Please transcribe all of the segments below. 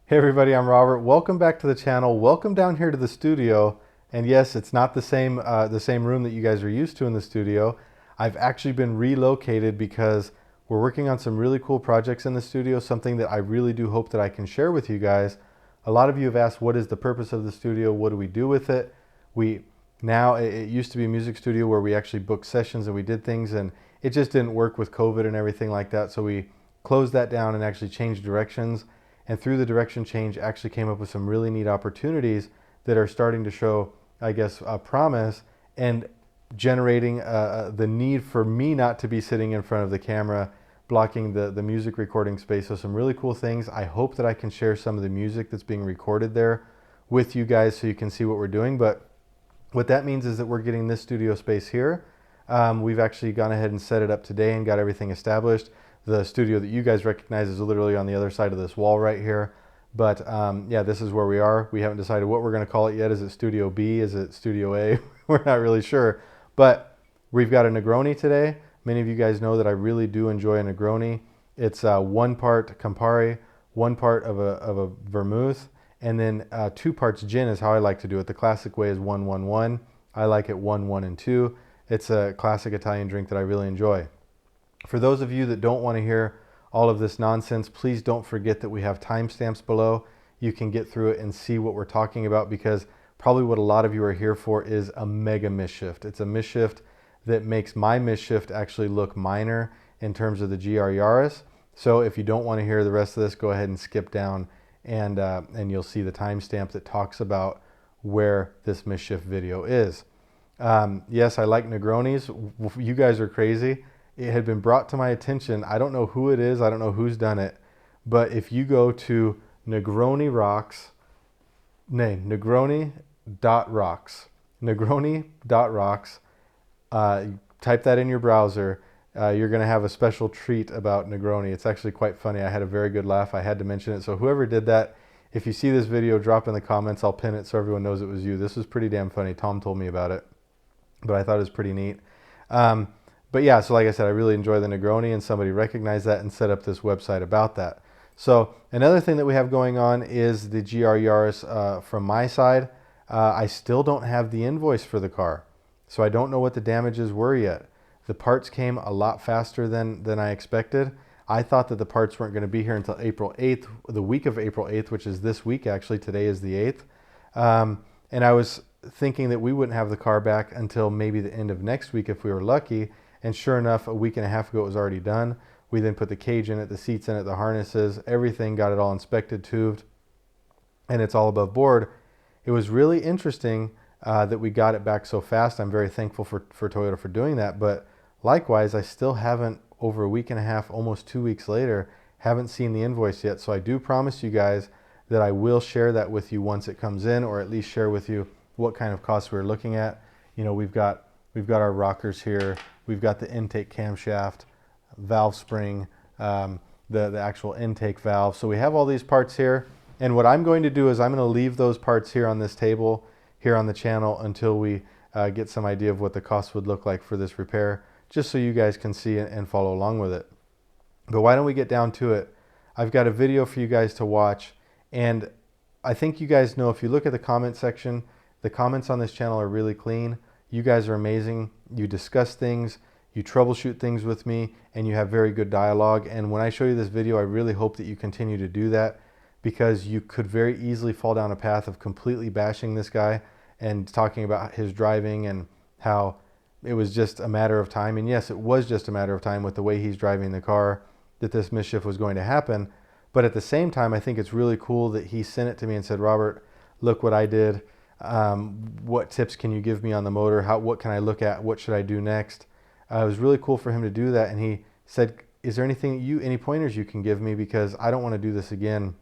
Hey everybody, I'm Robert. Welcome back to the channel. Welcome down here to the studio. And yes, it's not the same room that you guys are used to in the studio. I've actually been relocated because we're working on some really cool projects in the studio, something that I really do hope that I can share with you guys. A lot of you have asked, what is the purpose of the studio? What do we do with it? It used to be a music studio where we actually booked sessions and we did things, and it just didn't work with COVID and everything like that. So we closed that down and actually changed directions. And through the direction change, actually came up with some really neat opportunities that are starting to show, I guess, a promise and generating the need for me not to be sitting in front of the camera, blocking the music recording space. So some really cool things. I hope that I can share some of the music that's being recorded there with you guys so you can see what we're doing. But what that means is that we're getting this studio space here. We've actually gone ahead and set it up today and got everything established. The studio that you guys recognize is literally on the other side of this wall right here. But yeah, this is where we are. We haven't decided what we're going to call it yet. Is it Studio B? Is it Studio A? We're not really sure. But we've got a Negroni today. Many of you guys know that I really do enjoy a Negroni. It's 1 part Campari, 1 part of a vermouth, and then 2 parts gin is how I like to do it. The classic way is 1-1-1. I like it 1-1 and 2. It's a classic Italian drink that I really enjoy. For those of you that don't want to hear all of this nonsense, please don't forget that we have timestamps below. You can get through it and see what we're talking about, because probably what a lot of you are here for is a mega misshift. It's a misshift that makes my misshift actually look minor in terms of the GR Yaris. So if you don't want to hear the rest of this, go ahead and skip down and you'll see the timestamp that talks about where this misshift video is. Yes, I like Negronis. You guys are crazy. It had been brought to my attention. I don't know who it is. I don't know who's done it. But if you go to negroni.rocks, negroni.rocks, type that in your browser, you're going to have a special treat about Negroni. It's actually quite funny. I had a very good laugh. I had to mention it. So whoever did that, if you see this video, drop in the comments. I'll pin it so everyone knows it was you. This was pretty damn funny. Tom told me about it, but I thought it was pretty neat. But yeah, so like I said, I really enjoy the Negroni, and somebody recognized that and set up this website about that. So another thing that we have going on is the GR Yaris from my side. I still don't have the invoice for the car, so I don't know what the damages were yet. The parts came a lot faster than I expected. I thought that the parts weren't going to be here until April 8th, the week of April 8th, which is this week actually. Today is the 8th. And I was thinking that we wouldn't have the car back until maybe the end of next week if we were lucky. And sure enough, a week and a half ago, it was already done. We then put the cage in it, the seats in it, the harnesses, everything, got it all inspected, tubed, and it's all above board. It was really interesting that we got it back so fast. I'm very thankful for Toyota for doing that. But likewise, I still haven't, over a week and a half, almost 2 weeks later, haven't seen the invoice yet. So I do promise you guys that I will share that with you once it comes in, or at least share with you what kind of costs we're looking at. You know, we've got our rockers here. We've got the intake camshaft, valve spring, the actual intake valve. So we have all these parts here. And what I'm going to do is I'm going to leave those parts here on this table, here on the channel, until we get some idea of what the cost would look like for this repair, just so you guys can see and follow along with it. But why don't we get down to it? I've got a video for you guys to watch. And I think you guys know, if you look at the comment section, the comments on this channel are really clean. You guys are amazing. You discuss things, you troubleshoot things with me, and you have very good dialogue. And when I show you this video, I really hope that you continue to do that, because you could very easily fall down a path of completely bashing this guy and talking about his driving and how it was just a matter of time. And yes, it was just a matter of time with the way he's driving the car that this mischief was going to happen. But at the same time, I think it's really cool that he sent it to me and said, Robert, look what I did. What tips can you give me on the motor? What can I look at? What should I do next? It was really cool for him to do that. And he said, is there any pointers you can give me? Because I don't want to do this again.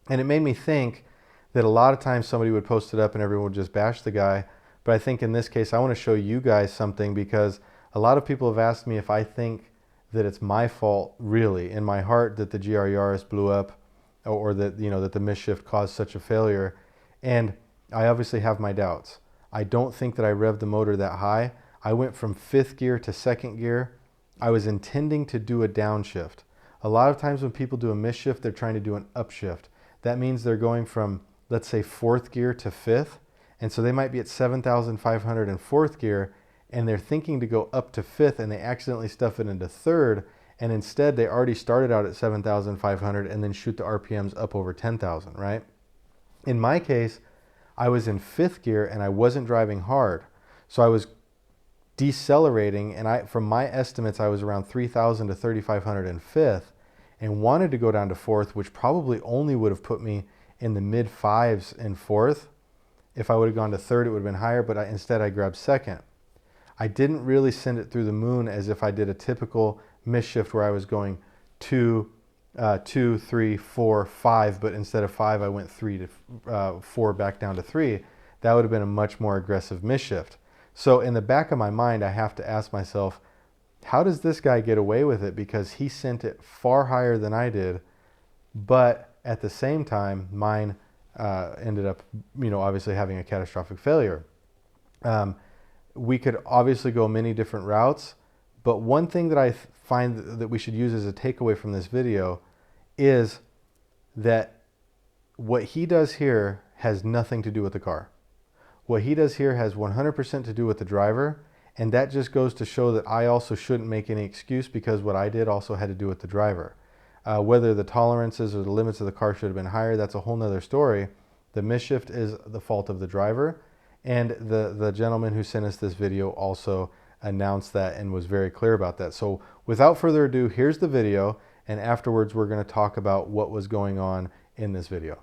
And it made me think that a lot of times somebody would post it up and everyone would just bash the guy. But I think in this case, I want to show you guys something, because a lot of people have asked me if I think that it's my fault, really, in my heart, that the GR Yaris blew up, or that, you know, that the misshift caused such a failure. And I obviously have my doubts. I don't think that I revved the motor that high. I went from 5th gear to 2nd gear. I was intending to do a downshift. A lot of times when people do a misshift, they're trying to do an upshift. that means they're going from, let's say, fourth gear to fifth. And so they might be at 7,500 in fourth gear, and they're thinking to go up to fifth, and they accidentally stuff it into third. And instead, they already started out at 7,500 and then shoot the RPMs up over 10,000, right? In my case, I was in fifth gear and I wasn't driving hard. So I was decelerating, and from my estimates, I was around 3,000 to 3,500 in fifth and wanted to go down to fourth, which probably only would have put me in the mid fives in fourth. If I would have gone to third, it would have been higher, but instead I grabbed second. I didn't really send it through the moon as if I did a typical miss-shift where I was going 2, 3, 4, 5, but instead of 5, I went 3 to 4 back down to 3. That would have been a much more aggressive miss-shift. So in the back of my mind, I have to ask myself, how does this guy get away with it? Because he sent it far higher than I did, but at the same time, mine ended up, obviously having a catastrophic failure. We could obviously go many different routes, but one thing that I find that we should use as a takeaway from this video is that what he does here has nothing to do with the car. What he does here has 100% to do with the driver, and that just goes to show that I also shouldn't make any excuse, because what I did also had to do with the driver. Whether the tolerances or the limits of the car should have been higher, that's a whole nother story. The miss-shift is the fault of the driver, and the gentleman who sent us this video also announced that and was very clear about that. So without further ado, here's the video, and afterwards we're going to talk about what was going on in this video.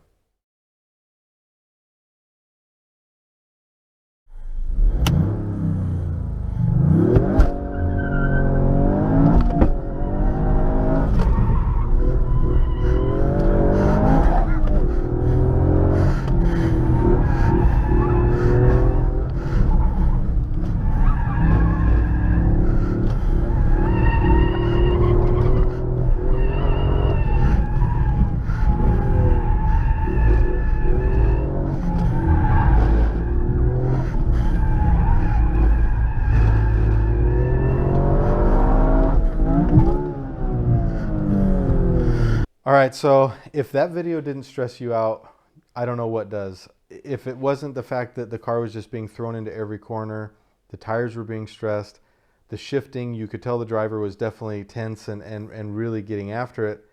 All right, so if that video didn't stress you out, I don't know what does. If it wasn't the fact that the car was just being thrown into every corner, the tires were being stressed, the shifting, you could tell the driver was definitely tense and really getting after it.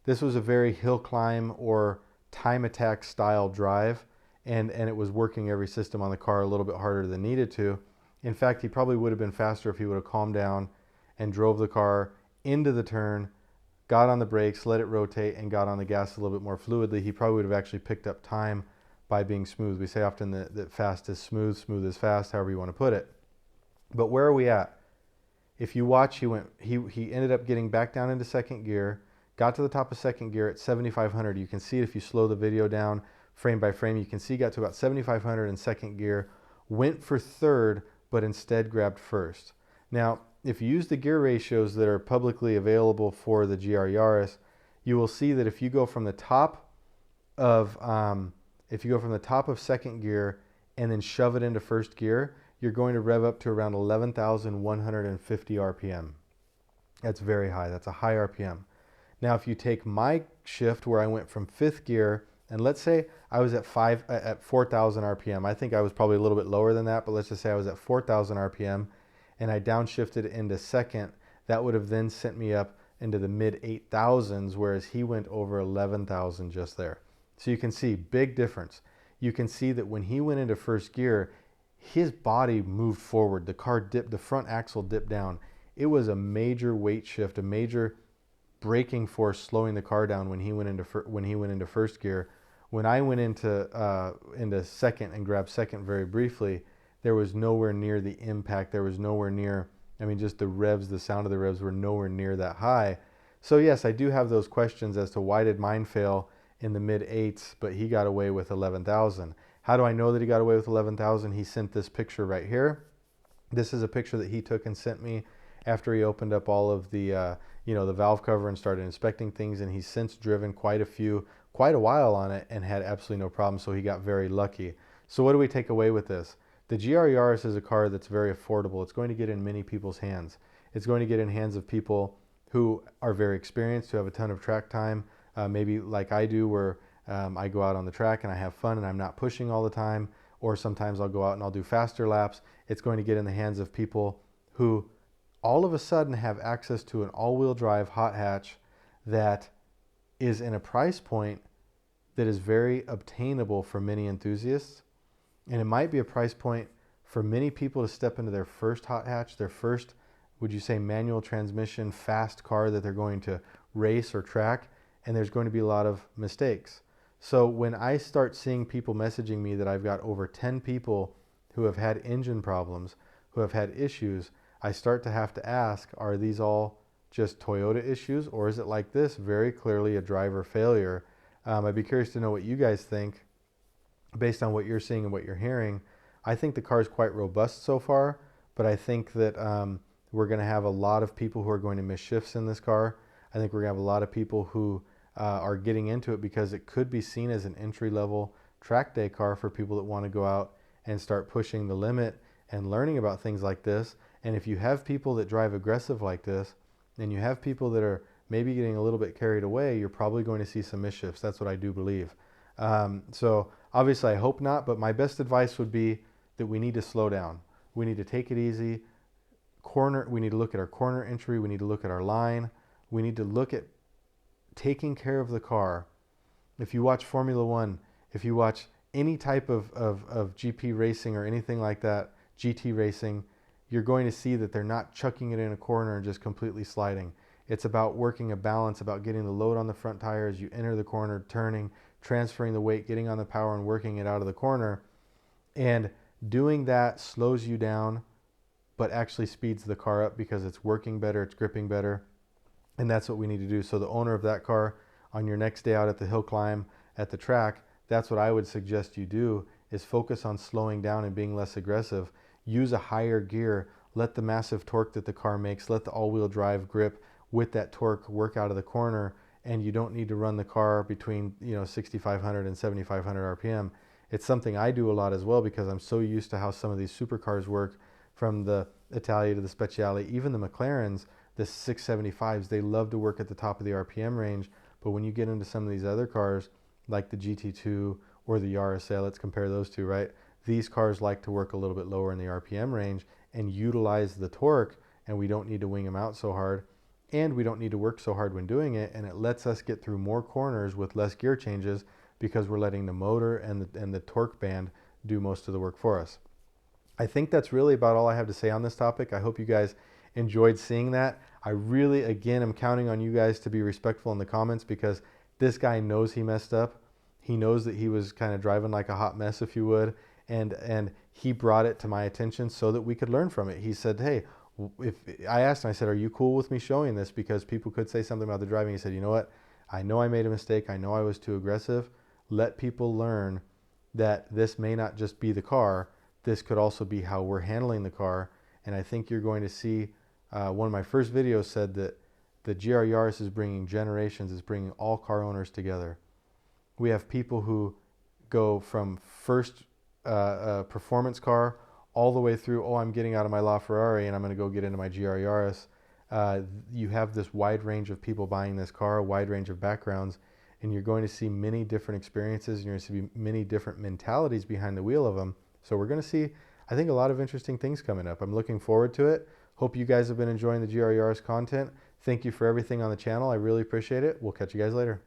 This was a very hill climb or time attack style drive, and it was working every system on the car a little bit harder than needed to. In fact, he probably would have been faster if he would have calmed down and drove the car into the turn, got on the brakes, let it rotate, and got on the gas a little bit more fluidly. He probably would have actually picked up time by being smooth. We say often that fast is smooth, smooth is fast, however you want to put it. But where are we at? If you watch, he ended up getting back down into second gear, got to the top of second gear at 7,500. You can see it if you slow the video down frame by frame. You can see he got to about 7,500 in second gear, went for third, but instead grabbed first. Now, if you use the gear ratios that are publicly available for the GR Yaris, you will see that if you go from the top of second gear and then shove it into first gear, you're going to rev up to around 11,150 RPM. That's very high. That's a high RPM. Now, if you take my shift where I went from fifth gear, and let's say I was at 4,000 RPM. I think I was probably a little bit lower than that, but let's just say I was at 4,000 RPM. And I downshifted into second, that would have then sent me up into the mid 8,000s, whereas he went over 11,000 just there. So you can see big difference. You can see that when he went into first gear, his body moved forward. The car dipped, the front axle dipped down. It was a major weight shift, a major braking force slowing the car down when he went into first gear. When I went into second and grabbed second very briefly, there was nowhere near the impact. There was nowhere near, just the revs, the sound of the revs were nowhere near that high. So yes, I do have those questions as to why did mine fail in the mid 8s, but he got away with 11,000. How do I know that he got away with 11,000? He sent this picture right here. This is a picture that he took and sent me after he opened up all of the, the valve cover and started inspecting things, and he's since driven quite a while on it and had absolutely no problem, so he got very lucky. So what do we take away with this? The GR Yaris is a car that's very affordable. It's going to get in many people's hands. It's going to get in hands of people who are very experienced, who have a ton of track time, maybe like I do, where I go out on the track and I have fun and I'm not pushing all the time, or sometimes I'll go out and I'll do faster laps. It's going to get in the hands of people who all of a sudden have access to an all-wheel drive hot hatch that is in a price point that is very obtainable for many enthusiasts. And it might be a price point for many people to step into their first hot hatch, their first, would you say, manual transmission, fast car that they're going to race or track, and there's going to be a lot of mistakes. So when I start seeing people messaging me that I've got over 10 people who have had engine problems, who have had issues, I start to have to ask, are these all just Toyota issues, or is it like this, very clearly a driver failure? I'd be curious to know what you guys think based on what you're seeing and what you're hearing. I think the car is quite robust so far, but I think that we're going to have a lot of people who are going to miss shifts in this car. I think we're going to have a lot of people who are getting into it because it could be seen as an entry-level track day car for people that want to go out and start pushing the limit and learning about things like this. And if you have people that drive aggressive like this, and you have people that are maybe getting a little bit carried away, you're probably going to see some misshifts. That's what I do believe. So obviously I hope not, but my best advice would be that we need to slow down. We need to take it easy. We need to look at our corner entry. We need to look at our line. We need to look at taking care of the car. If you watch Formula One, if you watch any type of GP racing or anything like that, GT racing, you're going to see that they're not chucking it in a corner and just completely sliding. It's about working a balance, about getting the load on the front tire as you enter the corner, turning, transferring the weight, getting on the power and working it out of the corner. And doing that slows you down, but actually speeds the car up because it's working better, it's gripping better. And that's what we need to do. So the owner of that car, on your next day out at the hill climb at the track, that's what I would suggest you do, is focus on slowing down and being less aggressive. Use a higher gear. Let the massive torque that the car makes, let the all-wheel drive grip with that torque work out of the corner, and you don't need to run the car between 6,500 and 7,500 RPM. It's something I do a lot as well because I'm so used to how some of these supercars work, from the Italia to the Speciale, even the McLarens, the 675s, they love to work at the top of the RPM range. But when you get into some of these other cars, like the GT2 or the Yaris, let's compare those two, right? These cars like to work a little bit lower in the RPM range and utilize the torque, and we don't need to wing them out so hard, and we don't need to work so hard when doing it, and it lets us get through more corners with less gear changes because we're letting the motor and the torque band do most of the work for us. I think that's really about all I have to say on this topic. I hope you guys enjoyed seeing that. I really, again, am counting on you guys to be respectful in the comments because this guy knows he messed up. He knows that he was kind of driving like a hot mess, if you would, and he brought it to my attention so that we could learn from it. He said, hey, if I asked him, I said, are you cool with me showing this? Because people could say something about the driving. He said, you know what? I know I made a mistake. I know I was too aggressive. Let people learn that this may not just be the car. This could also be how we're handling the car. And I think you're going to see, one of my first videos said that the GR Yaris is bringing generations, is bringing all car owners together. We have people who go from first performance car all the way through, oh, I'm getting out of my LaFerrari and I'm going to go get into my GR Yaris. You have this wide range of people buying this car, a wide range of backgrounds, and you're going to see many different experiences, and you're going to see many different mentalities behind the wheel of them. So we're going to see, I think, a lot of interesting things coming up. I'm looking forward to it. Hope you guys have been enjoying the GR Yaris content. Thank you for everything on the channel. I really appreciate it. We'll catch you guys later.